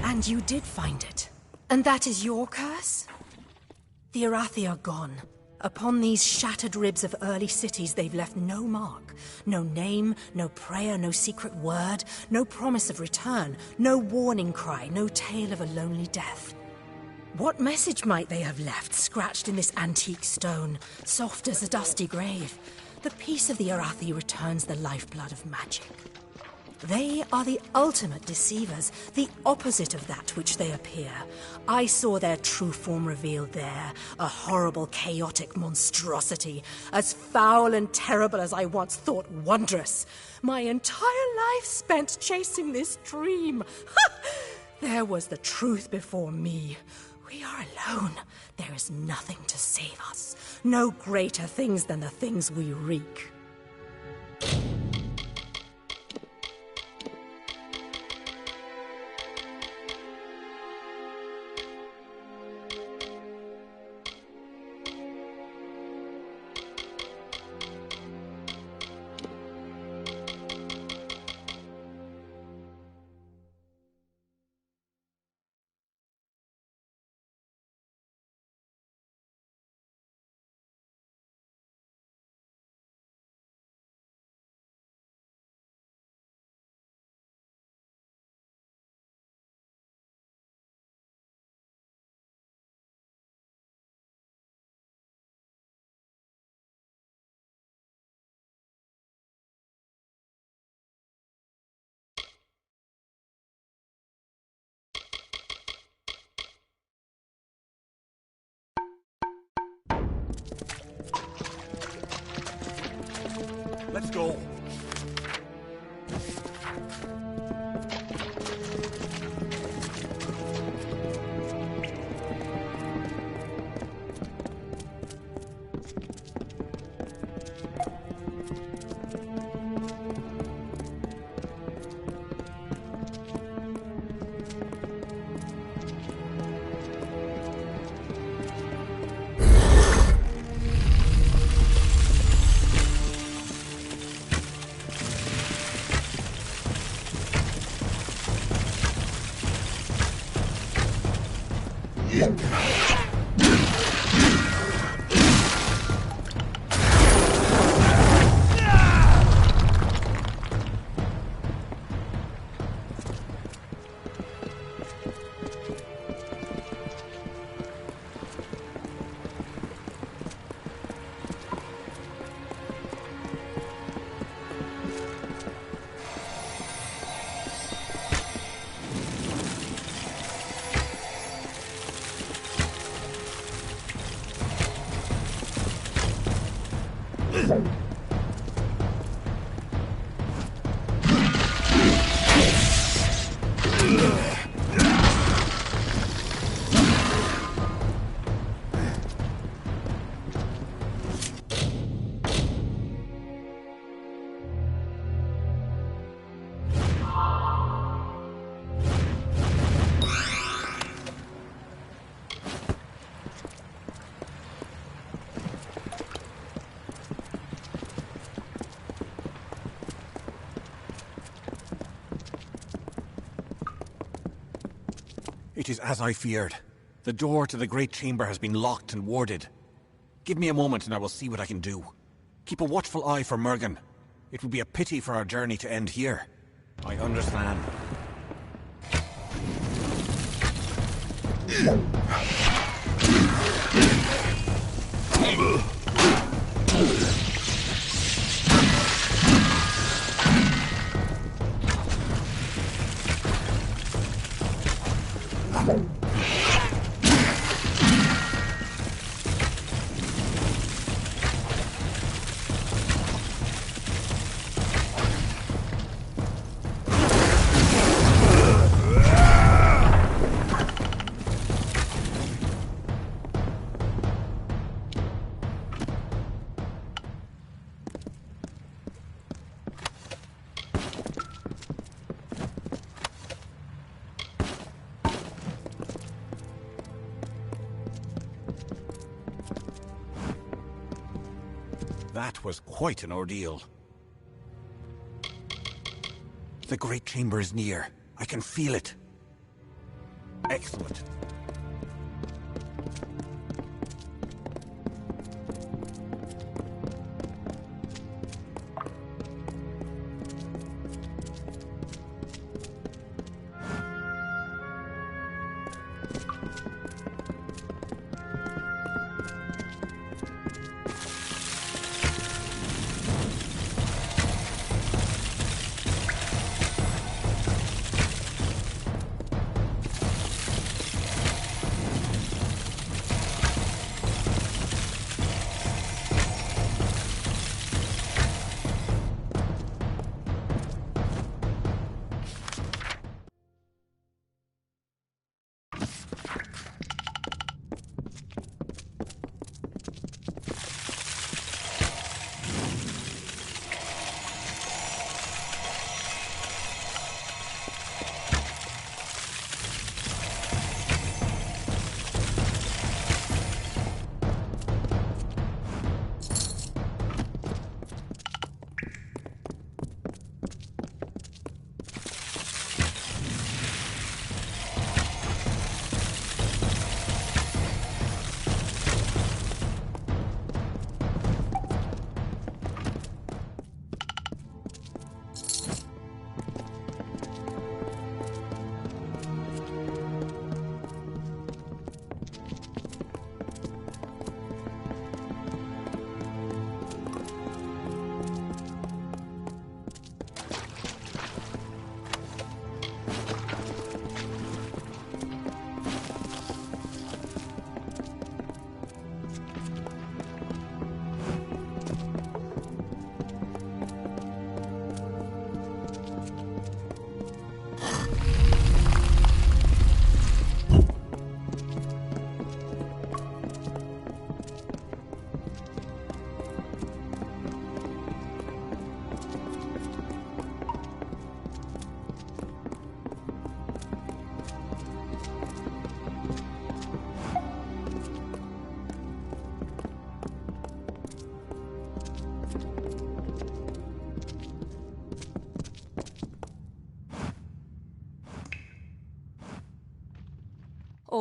And you did find it. And that is your curse? The Arathi are gone. Upon these shattered ribs of early cities, they've left no mark. No name, no prayer, no secret word, no promise of return, no warning cry, no tale of a lonely death. What message might they have left, scratched in this antique stone, soft as a dusty grave? The peace of the Arathi returns the lifeblood of magic. They are the ultimate deceivers, the opposite of that which they appear. I saw their true form revealed there, a horrible, chaotic monstrosity, as foul and terrible as I once thought wondrous. My entire life spent chasing this dream. There was the truth before me. We are alone. There is nothing to save us. No greater things than the things we wreak. Let's go. It is as I feared. The door to the great chamber has been locked and warded. Give me a moment and I will see what I can do. Keep a watchful eye for Mergen. It would be a pity for our journey to end here. I understand. That was quite an ordeal. The great chamber is near. I can feel it. Excellent.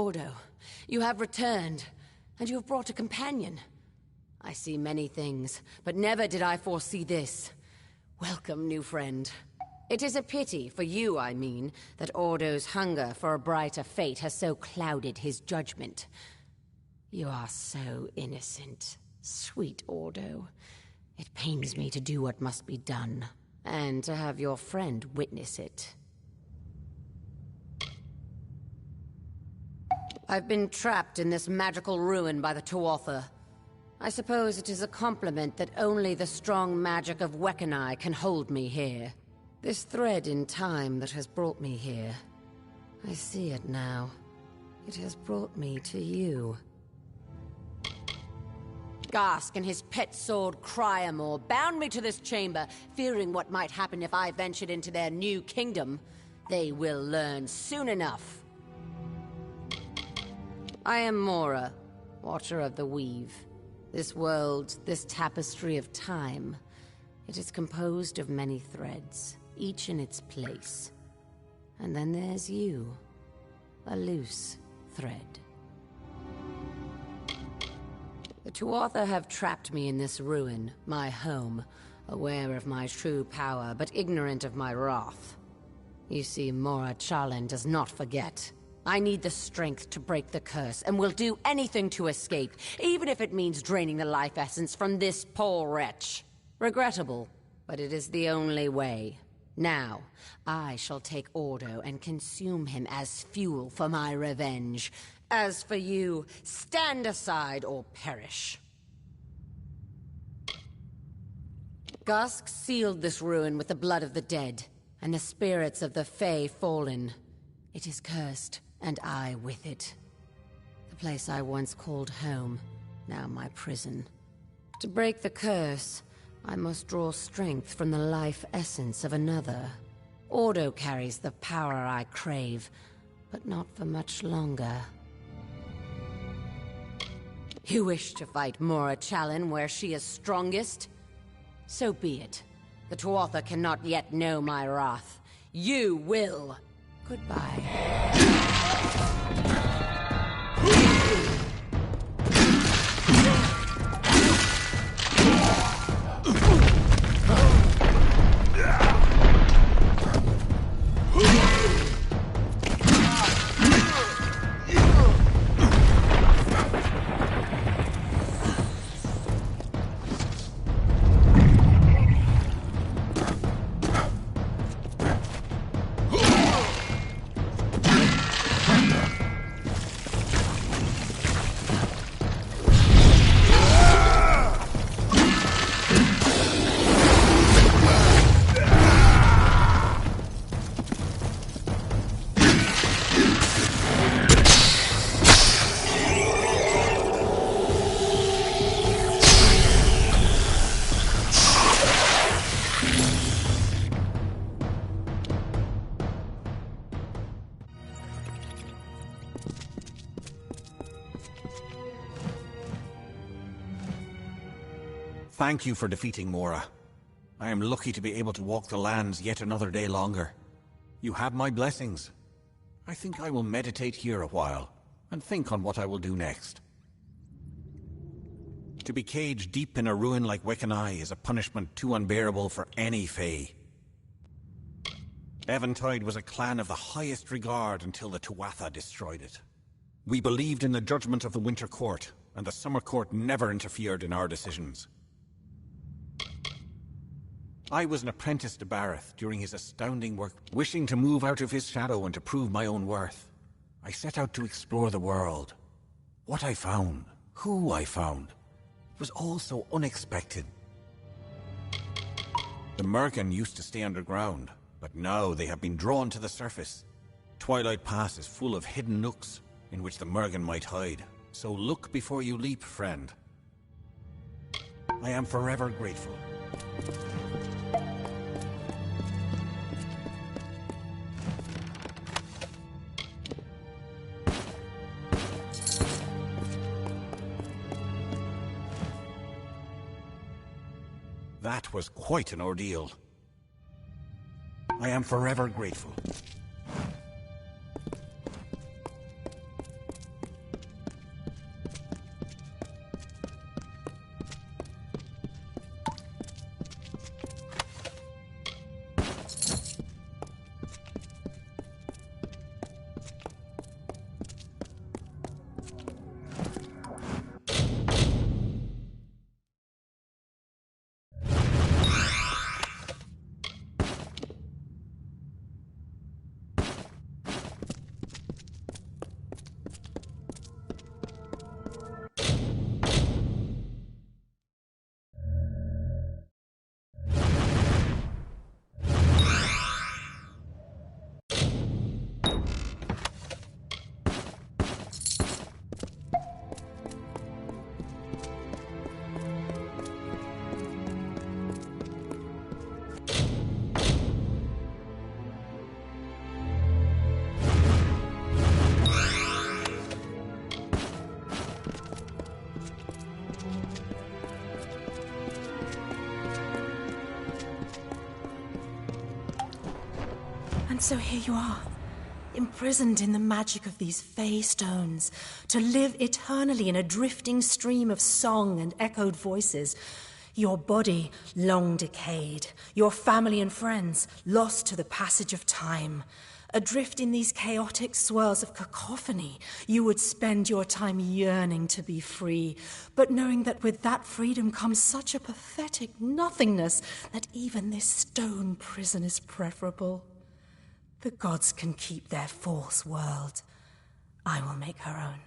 Ordo, you have returned, and you have brought a companion. I see many things, but never did I foresee this. Welcome, new friend. It is a pity, for you I mean, that Ordo's hunger for a brighter fate has so clouded his judgment. You are so innocent, sweet Ordo. It pains me to do what must be done, and to have your friend witness it. I've been trapped in this magical ruin by the Tuatha. I suppose it is a compliment that only the strong magic of Wekkenai can hold me here. This thread in time that has brought me here. I see it now. It has brought me to you. Gask and his pet sword Cryamore bound me to this chamber, fearing what might happen if I ventured into their new kingdom. They will learn soon enough. I am Mora, Watcher of the Weave. This world, this tapestry of time, it is composed of many threads, each in its place. And then there's you, a loose thread. The Tuatha have trapped me in this ruin, my home, aware of my true power, but ignorant of my wrath. You see, Mora Chalin does not forget. I need the strength to break the curse, and will do anything to escape, even if it means draining the life essence from this poor wretch. Regrettable, but it is the only way. Now, I shall take Ordo and consume him as fuel for my revenge. As for you, stand aside or perish. Gask sealed this ruin with the blood of the dead, and the spirits of the Fae fallen. It is cursed, and I with it. The place I once called home, now my prison. To break the curse, I must draw strength from the life essence of another. Ordo carries the power I crave, but not for much longer. You wish to fight Mora Chalin where she is strongest? So be it. The Tuatha cannot yet know my wrath. You will. Goodbye. Thank you for defeating Mora. I am lucky to be able to walk the lands yet another day longer. You have my blessings. I think I will meditate here a while, and think on what I will do next. To be caged deep in a ruin like Wekkenai is a punishment too unbearable for any Fae. Eventide was a clan of the highest regard until the Tuatha destroyed it. We believed in the judgment of the Winter Court, and the Summer Court never interfered in our decisions. I was an apprentice to Bareth during his astounding work, wishing to move out of his shadow and to prove my own worth. I set out to explore the world. What I found, who I found, was all so unexpected. The Mergen used to stay underground, but now they have been drawn to the surface. Twilight Pass is full of hidden nooks in which the Mergen might hide, so look before you leap, friend. I am forever grateful. That was quite an ordeal. I am forever grateful. And so here you are, imprisoned in the magic of these fey stones, to live eternally in a drifting stream of song and echoed voices. Your body long decayed, your family and friends lost to the passage of time. Adrift in these chaotic swirls of cacophony, you would spend your time yearning to be free, but knowing that with that freedom comes such a pathetic nothingness that even this stone prison is preferable. The gods can keep their false world. I will make her own.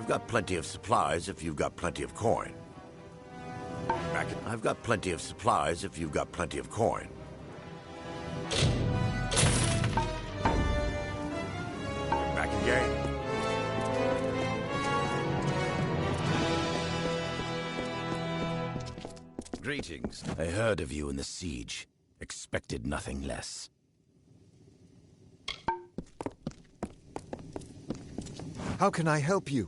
I've got plenty of supplies if you've got plenty of coin. I've got plenty of supplies if you've got plenty of coin. Back in game. Greetings. I heard of you in the siege. Expected nothing less. How can I help you?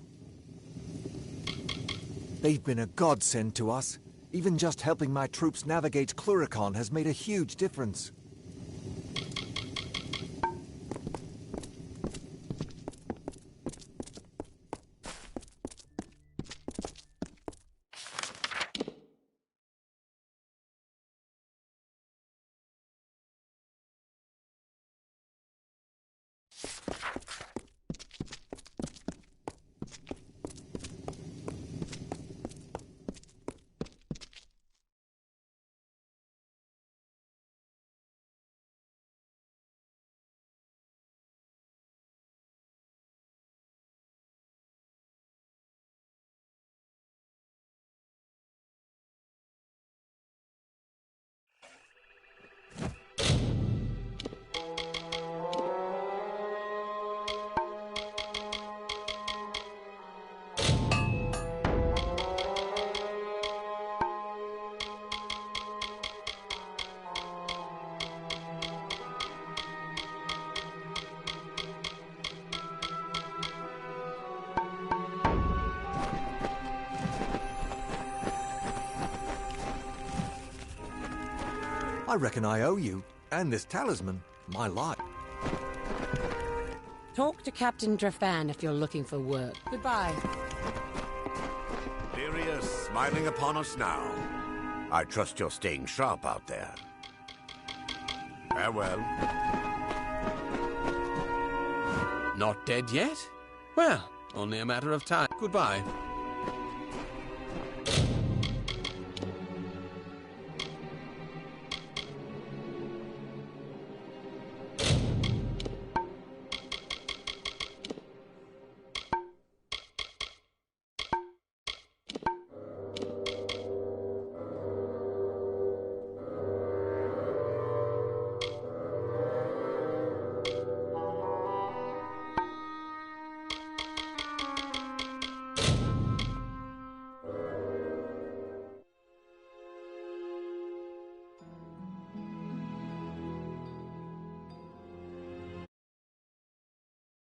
They've been a godsend to us. Even just helping my troops navigate Cluricon has made a huge difference. I reckon I owe you, and this talisman, my life. Talk to Captain Drefan if you're looking for work. Goodbye. Lyrius smiling upon us now. I trust you're staying sharp out there. Farewell. Not dead yet? Well, only a matter of time. Goodbye.